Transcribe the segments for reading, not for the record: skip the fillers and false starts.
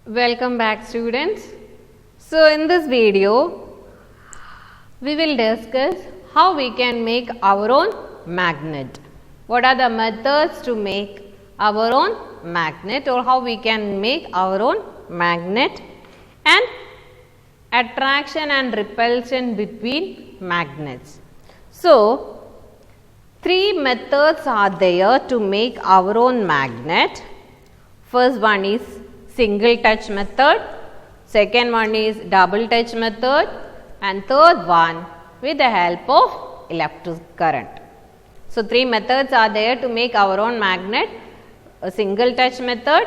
Welcome back, students. So in this video we will discuss how we can make our own magnet. What are the methods to make our own magnet, or how we can make our own magnet, and attraction and repulsion between magnets. So three methods are there to make our own magnet. First one is single touch method, second one is double touch method, and third one with the help of electric current. So three methods are there to make our own magnet: a single touch method,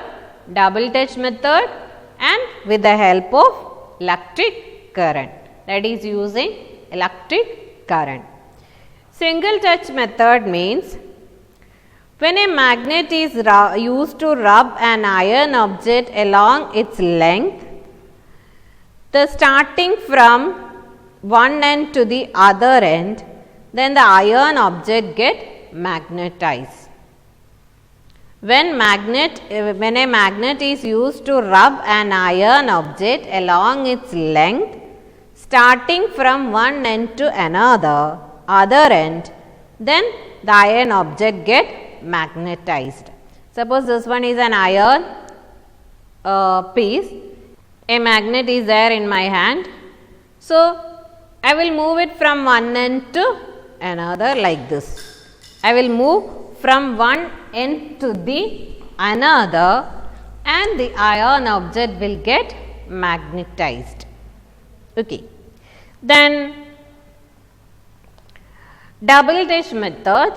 double touch method, and with the help of electric current, that is using electric current. Single touch method means when a magnet is used to rub an iron object along its length, the starting from one end to the other end, then the iron object get magnetized. When a magnet is used to rub an iron object along its length, starting from one end to other end, then the iron object get magnetized. Suppose this one is an iron piece. A magnet is there in my hand. So I will move it from one end to another like this. I will move from one end to the another, and the iron object will get magnetized. Okay. Then double touch method.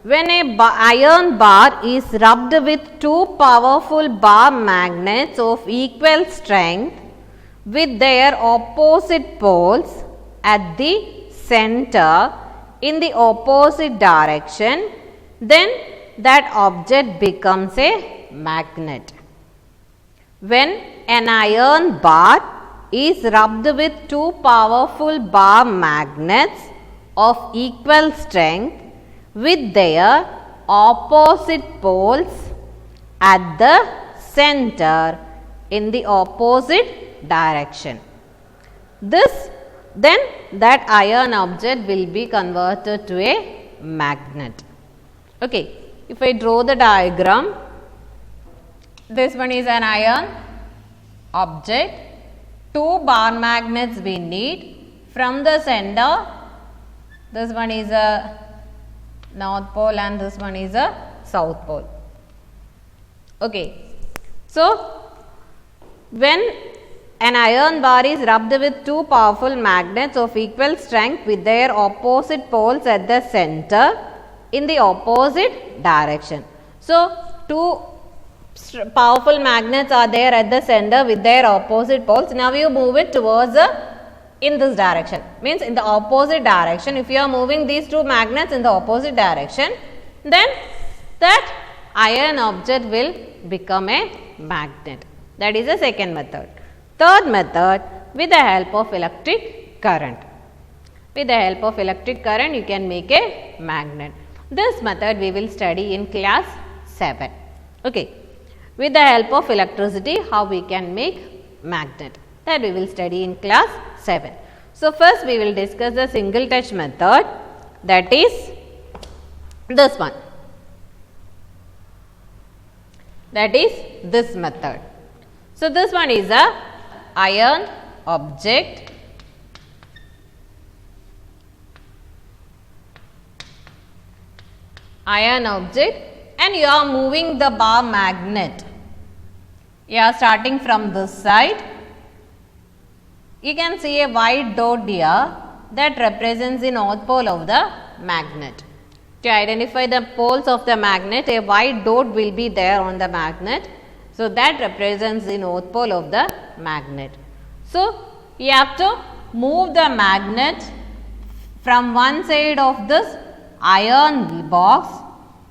When a iron bar is rubbed with two powerful bar magnets of equal strength with their opposite poles at the center in the opposite direction, then that object becomes a magnet. When an iron bar is rubbed with two powerful bar magnets of equal strength with their opposite poles at the center in the opposite direction, then that iron object will be converted to a magnet. Okay, if I draw the diagram, this one is an iron object, two bar magnets we need from the center. This one is a north pole and this one is a south pole. Okay. So when an iron bar is rubbed with two powerful magnets of equal strength with their opposite poles at the center in the opposite direction. So two powerful magnets are there at the center with their opposite poles. Now you move it towards in this direction, means in the opposite direction. If you are moving these two magnets in the opposite direction, then that iron object will become a magnet. That is the second method. Third method, with the help of electric current. With the help of electric current, you can make a magnet. This method we will study in class 7. Okay. With the help of electricity, how we can make magnet, that we will study in class 7. So first we will discuss the single touch method, that is this one. That is this method. So this one is a iron object and you are moving the bar magnet. You are starting from this side. You can see a white dot here that represents the north pole of the magnet. To identify the poles of the magnet, a white dot will be there on the magnet. So that represents the north pole of the magnet. So you have to move the magnet from one side of this iron box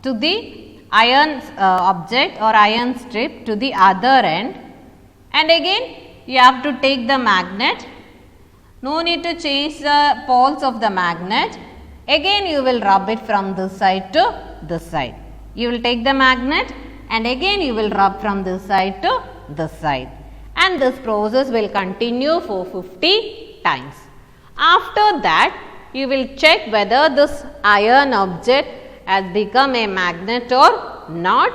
to the iron object or iron strip to the other end, and again you have to take the magnet. No need to change the poles of the magnet. Again you will rub it from this side to this side. You will take the magnet and again you will rub from this side to this side. and this process will continue for 50 times. After that, you will check whether this iron object has become a magnet or not.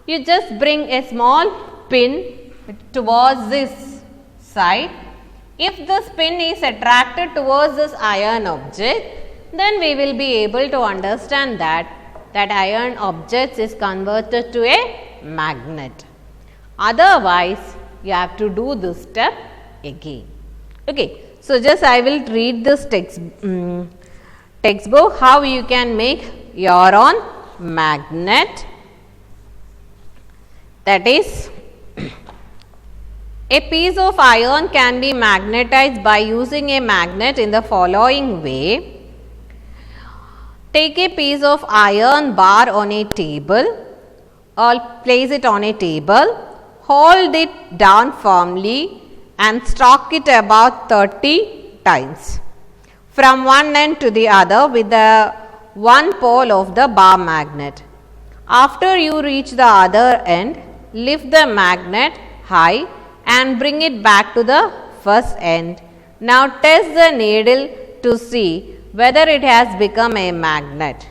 You just bring a small pin towards this side. If this pin is attracted towards this iron object, then we will be able to understand that iron object is converted to a magnet. Otherwise, you have to do this step again. Okay. So, just I will read this textbook how you can make your own magnet. That is, a piece of iron can be magnetized by using a magnet in the following way. Take a piece of iron bar on a table or place it on a table, hold it down firmly and stroke it about 30 times from one end to the other with the one pole of the bar magnet. After you reach the other end, lift the magnet high and bring it back to the first end. Now test the needle to see whether it has become a magnet.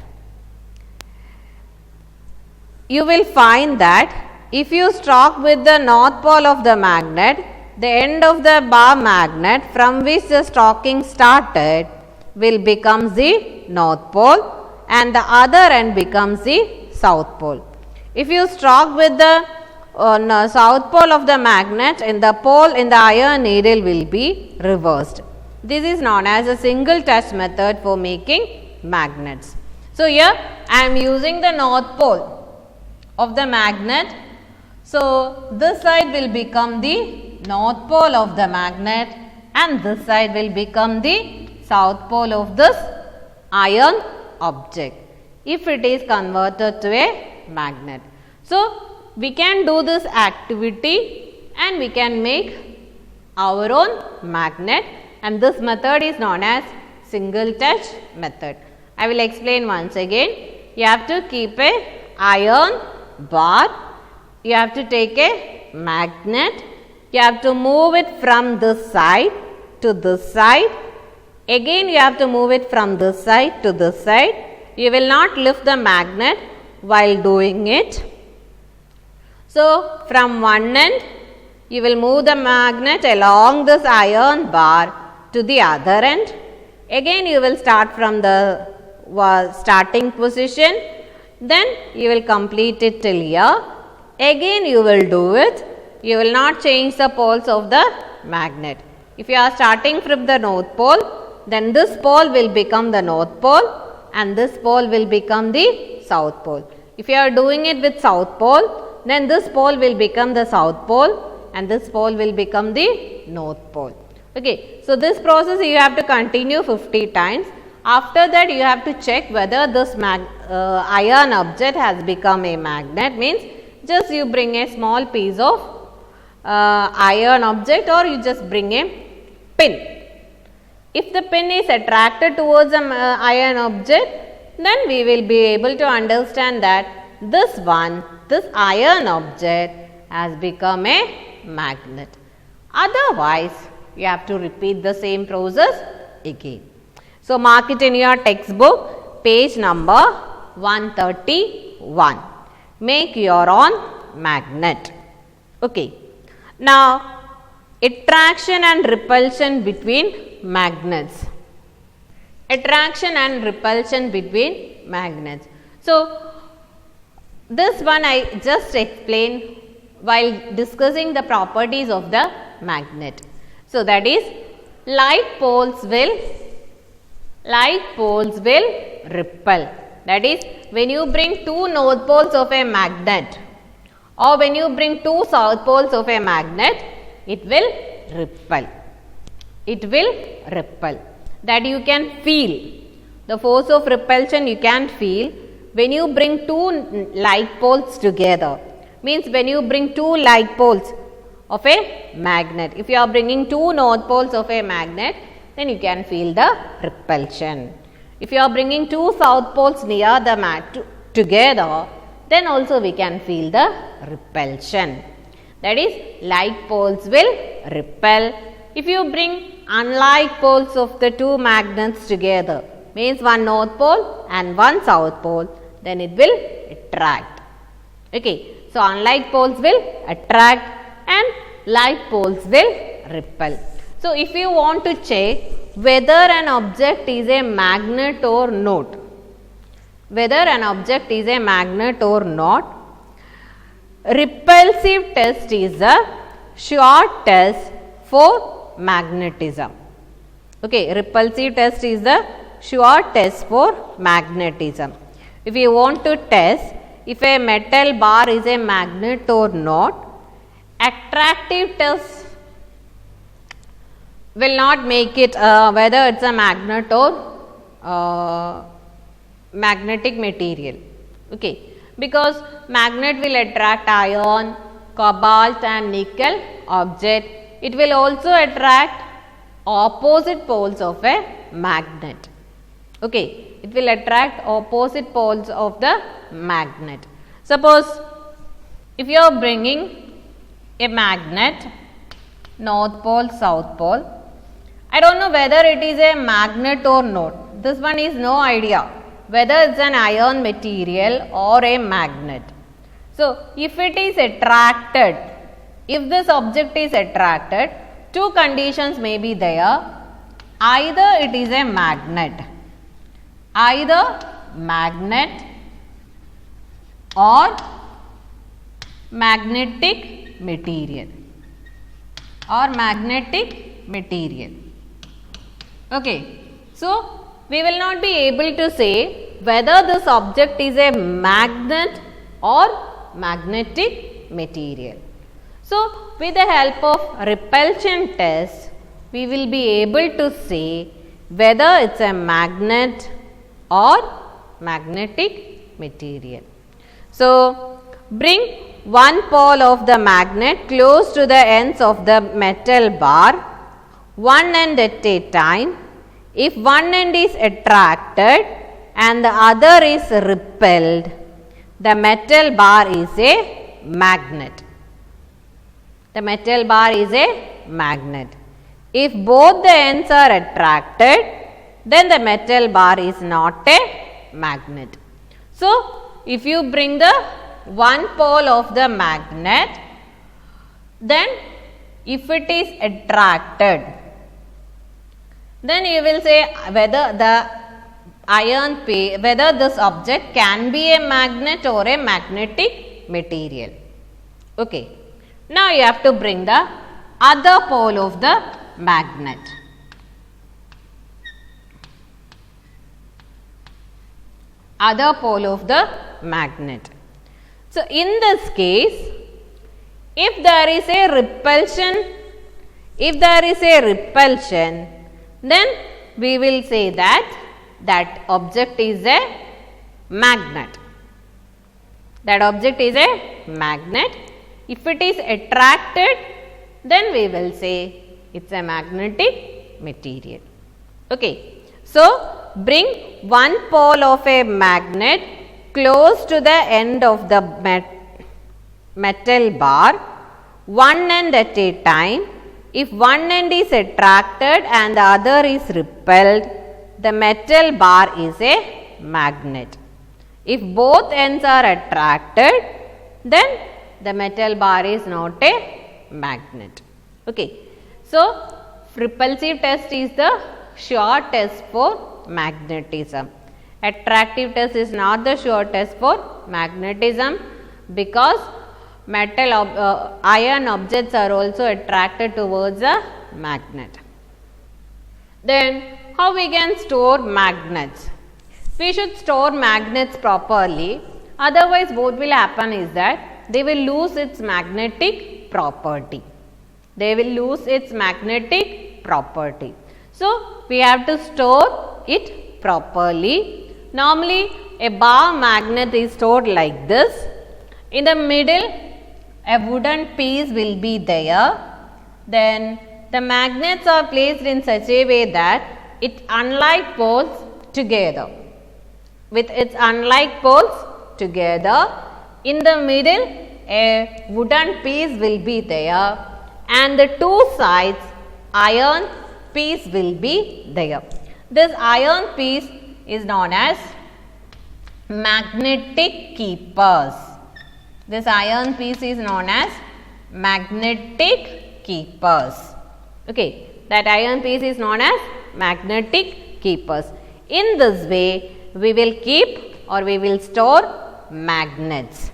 You will find that if you stroke with the north pole of the magnet, the end of the bar magnet from which the stroking started will become the north pole and the other end becomes the south pole. If you stroke with the south pole of the magnet, and the pole in the iron needle will be reversed. This is known as a single touch method for making magnets. So, here I am using the north pole of the magnet. So, this side will become the north pole of the magnet and this side will become the south pole of this iron object if it is converted to a magnet. So, we can do this activity and we can make our own magnet, and this method is known as single touch method. I will explain once again. You have to keep a iron bar, you have to take a magnet, you have to move it from this side to this side, again you have to move it from this side to this side. You will not lift the magnet while doing it. So, from one end you will move the magnet along this iron bar to the other end. Again you will start from the starting position, then you will complete it till here. Again you will do it. You will not change the poles of the magnet. If you are starting from the north pole, then this pole will become the north pole and this pole will become the south pole. If you are doing it with south pole, then this pole will become the south pole and this pole will become the north pole. Okay. So, this process you have to continue 50 times. After that, you have to check whether this iron object has become a magnet. Means just you bring a small piece of iron object or you just bring a pin. If the pin is attracted towards an iron object, then we will be able to understand that this iron object has become a magnet. Otherwise, you have to repeat the same process again. So, mark it in your textbook, page number 131. Make your own magnet. Okay. Now, attraction and repulsion between magnets. Attraction and repulsion between magnets. So, this one I just explained while discussing the properties of the magnet. So, that is like poles will repel. That is, when you bring two north poles of a magnet or when you bring two south poles of a magnet, it will repel. It will repel. That you can feel. The force of repulsion you can feel when you bring two like poles together. Means when you bring two like poles of a magnet. If you are bringing two north poles of a magnet, then you can feel the repulsion. If you are bringing two south poles near the together, then also we can feel the repulsion. That is, like poles will repel. If you bring unlike poles of the two magnets together, means one north pole and one south pole, then it will attract. Okay. So, unlike poles will attract and like poles will repel. So, if you want to check whether an object is a magnet or not, repulsive test is a short test for magnetism. Okay, repulsive test is the short test for magnetism. If you want to test if a metal bar is a magnet or not, attractive test will not make it whether it is a magnet or magnetic material. Okay. Because magnet will attract iron, cobalt and nickel object. It will also attract opposite poles of a magnet. Okay. It will attract opposite poles of the magnet. Suppose if you are bringing a magnet, north pole, south pole, I don't know whether it is a magnet or not. This one is no idea whether it is an iron material or a magnet. So, if it is attracted, if this object is attracted, two conditions may be there. Either it is a magnet, or magnetic material, Okay. So, we will not be able to say whether this object is a magnet or magnetic material. So, with the help of repulsion test, we will be able to say whether it is a magnet or magnetic material. So, bring one pole of the magnet close to the ends of the metal bar, one end at a time. If one end is attracted and the other is repelled, the metal bar is a magnet. If both the ends are attracted, then the metal bar is not a magnet. So, if you bring the one pole of the magnet, then if it is attracted, then you will say whether whether this object can be a magnet or a magnetic material. Okay. Now, you have to bring the other pole of the magnet. So, in this case, if there is a repulsion, then we will say that object is a magnet. If it is attracted, then we will say it is a magnetic material. Okay. So, bring one pole of a magnet close to the end of the metal bar, one end at a time. If one end is attracted and the other is repelled, the metal bar is a magnet. If both ends are attracted, then the metal bar is not a magnet. Okay. So, repulsive test is the sure test for magnetism. Attractive test is not the sure test for magnetism, because iron objects are also attracted towards a magnet. Then, how we can store magnets? We should store magnets properly, otherwise what will happen is that they will lose its magnetic property. So, we have to store it properly. Normally, a bar magnet is stored like this. In the middle, a wooden piece will be there. Then, the magnets are placed in such a way that it unlike poles together. In the middle, a wooden piece will be there and the two sides iron piece will be there. This iron piece is known as magnetic keepers. This iron piece is known as magnetic keepers. Okay, that iron piece is known as magnetic keepers. In this way, we will keep or we will store magnets.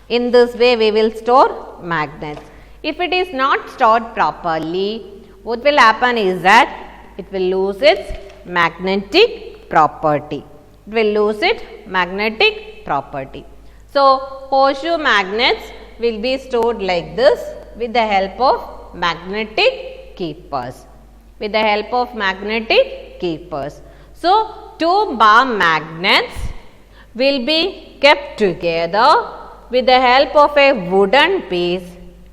In this way, we will store magnets. If it is not stored properly, what will happen is that it will lose its magnetic property. It will lose its magnetic property. So, horseshoe magnets will be stored like this with the help of magnetic keepers. With the help of magnetic keepers. So, two bar magnets will be kept together with the help of a wooden piece.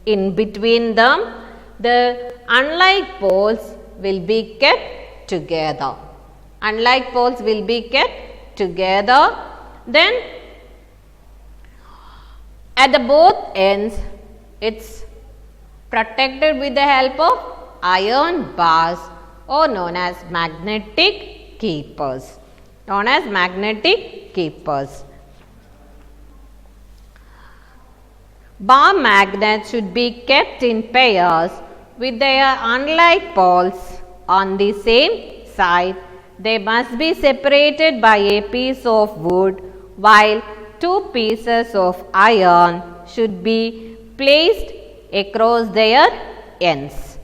In between them, the unlike poles will be kept together. Unlike poles will be kept together. Then, at the both ends, it's protected with the help of iron bars or known as magnetic keepers. Known as magnetic keepers. Bar magnets should be kept in pairs with their unlike poles on the same side. They must be separated by a piece of wood, while two pieces of iron should be placed across their ends.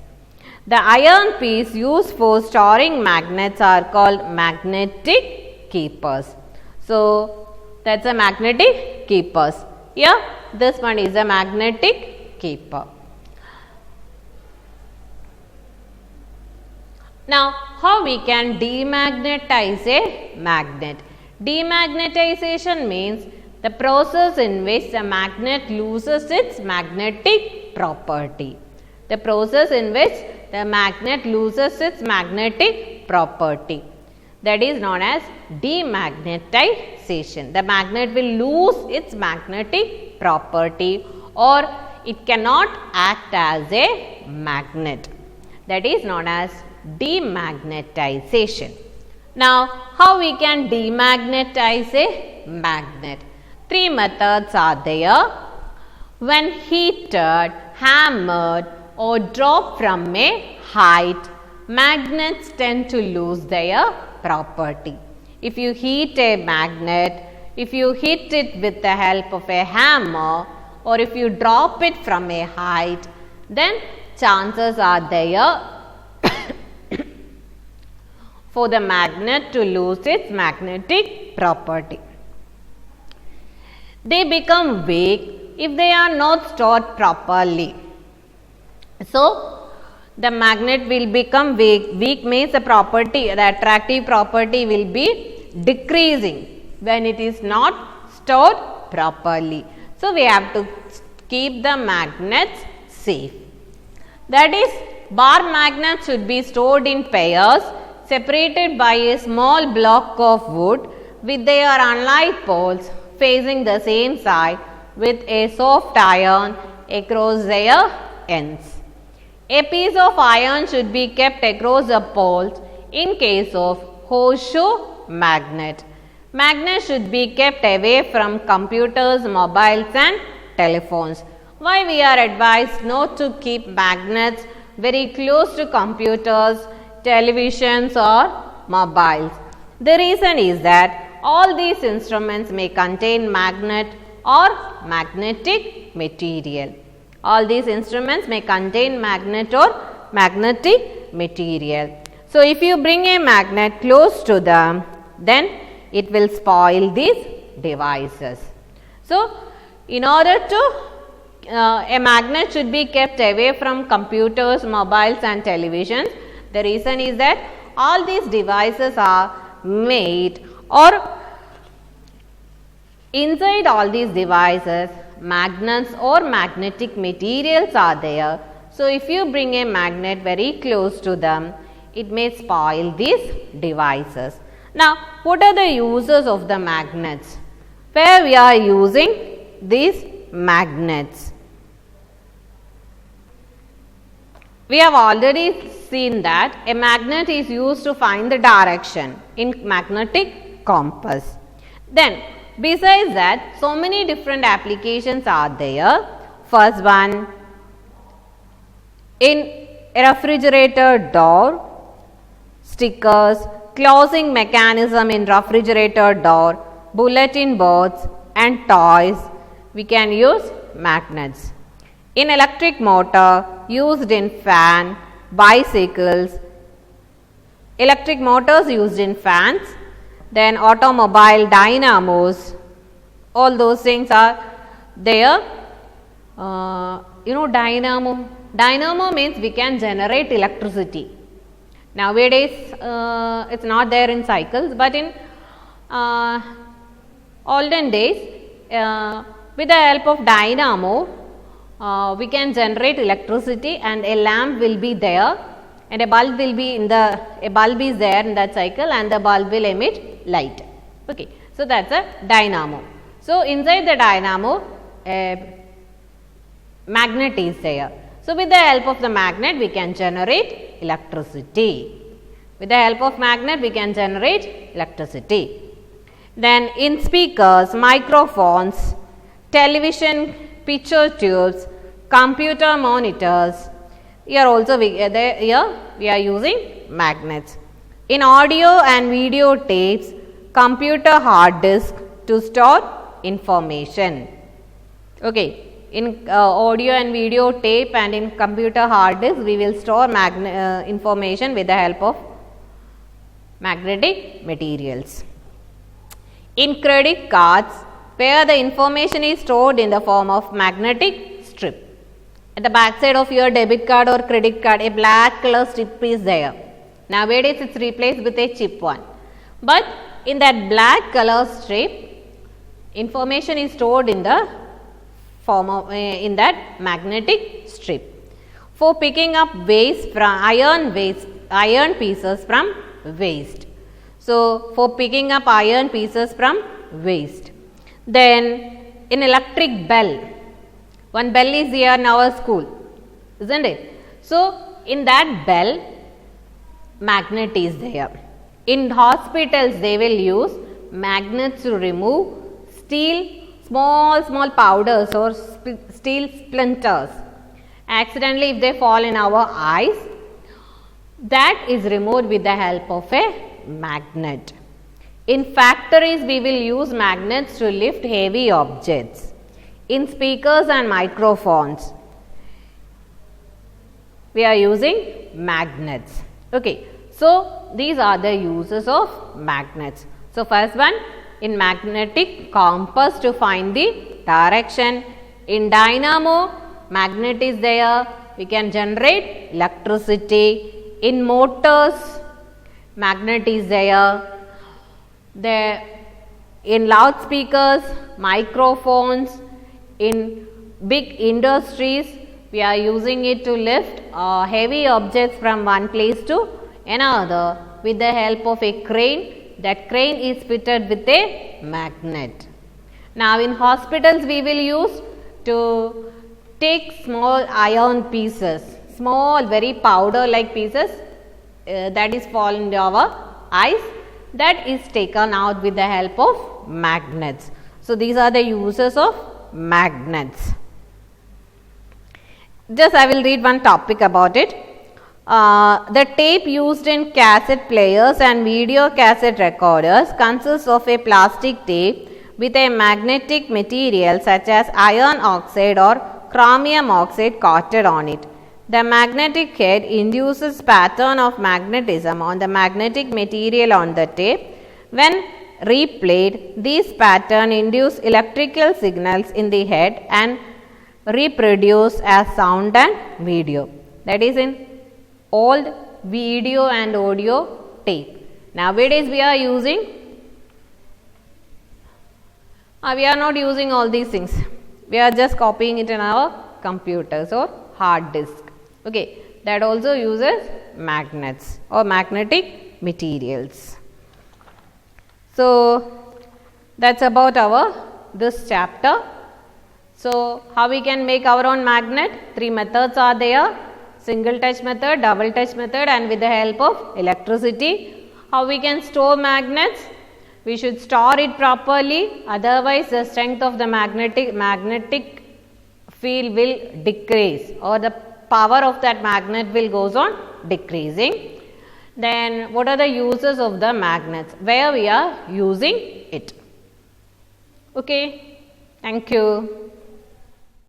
The iron piece used for storing magnets are called magnetic keepers. So, that's a magnetic keepers. Here, this one is a magnetic keeper. Now, how we can demagnetize a magnet? Demagnetization means the process in which the magnet loses its magnetic property. The process in which the magnet loses its magnetic property. That is known as demagnetization. The magnet will lose its magnetic property or it cannot act as a magnet. That is known as demagnetization. Now, how we can demagnetize a magnet? Three methods are there. When heated, hammered or dropped from a height, magnets tend to lose their property. If you heat a magnet, if you hit it with the help of a hammer or if you drop it from a height, then chances are there for the magnet to lose its magnetic property. They become weak if they are not stored properly. So, the magnet will become weak. Weak means the property, the attractive property will be decreasing when it is not stored properly. So, we have to keep the magnets safe. That is, bar magnets should be stored in pairs separated by a small block of wood with their unlike poles facing the same side with a soft iron across their ends. A piece of iron should be kept across the poles in case of horseshoe magnet. Magnets should be kept away from computers, mobiles and telephones. Why we are advised not to keep magnets very close to computers, televisions or mobiles? The reason is that all these instruments may contain magnet or magnetic material. All these instruments may contain magnet or magnetic material. So, if you bring a magnet close to them, then it will spoil these devices. So, in order to a magnet should be kept away from computers, mobiles and televisions. The reason is that all these devices are made or inside all these devices magnets or magnetic materials are there. So, if you bring a magnet very close to them, it may spoil these devices. Now, what are the uses of the magnets? Where we are using these magnets. We have already seen that a magnet is used to find the direction in magnetic compass. Then besides that, so many different applications are there. First one, in a refrigerator door, stickers, closing mechanism in refrigerator door, bulletin boards and toys, we can use magnets. In electric motor, used in fan, bicycles, electric motors used in fans, then automobile dynamos, all those things are there. Dynamo. Dynamo means we can generate electricity. Nowadays, it's not there in cycles, but in olden days, with the help of dynamo, we can generate electricity, and a lamp will be there, and a bulb will be a bulb is there in that cycle, and the bulb will emit light. Okay, so that's a dynamo. So inside the dynamo, a magnet is there. So with the help of the magnet, we can generate electricity. With the help of magnet, we can generate electricity. Then in speakers, microphones, television picture tubes, computer monitors, here also we are using magnets. In audio and video tapes, computer hard disk to store information. Okay. In audio and video tape and in computer hard disk, we will store information with the help of magnetic materials. In credit cards, where the information is stored in the form of magnetic strip. At the back side of your debit card or credit card, a black color strip is there. Nowadays, it's replaced with a chip one. But in that black color strip, information is stored in the form of in that magnetic strip. For picking up waste from iron pieces from waste. So for picking up iron pieces from waste. Then in electric bell, one bell is here in our school, isn't it? So in that bell, magnet is there. In hospitals, they will use magnets to remove small powders or steel splinters. Accidentally, if they fall in our eyes, that is removed with the help of a magnet. In factories, we will use magnets to lift heavy objects. In speakers and microphones, we are using magnets. Okay, so these are the uses of magnets. So first one, in magnetic compass to find the direction. In dynamo, magnet is there, we can generate electricity. In motors, magnet is there. In loudspeakers, microphones, in big industries, we are using it to lift heavy objects from one place to another with the help of a crane. That crane is fitted with a magnet. Now in hospitals, we will use to take small iron pieces, small very powder like pieces that is fallen into our eyes, that is taken out with the help of magnets. So these are the uses of magnets. Just I will read one topic about it. The tape used in cassette players and video cassette recorders consists of a plastic tape with a magnetic material such as iron oxide or chromium oxide coated on it. The magnetic head induces pattern of magnetism on the magnetic material on the tape. When replayed, these patterns induce electrical signals in the head and reproduce as sound and video. That is in old video and audio tape. Nowadays we are using, we are not using all these things. We are just copying it in our computers or hard disk. Okay, that also uses magnets or magnetic materials. So that's about this chapter. So, how we can make our own magnet? Three methods are there: single touch method, double touch method, and with the help of electricity. How we can store magnets? We should store it properly, otherwise the strength of the magnetic field will decrease, or the power of that magnet will goes on decreasing. Then what are the uses of the magnets, where we are using it? Okay, thank you.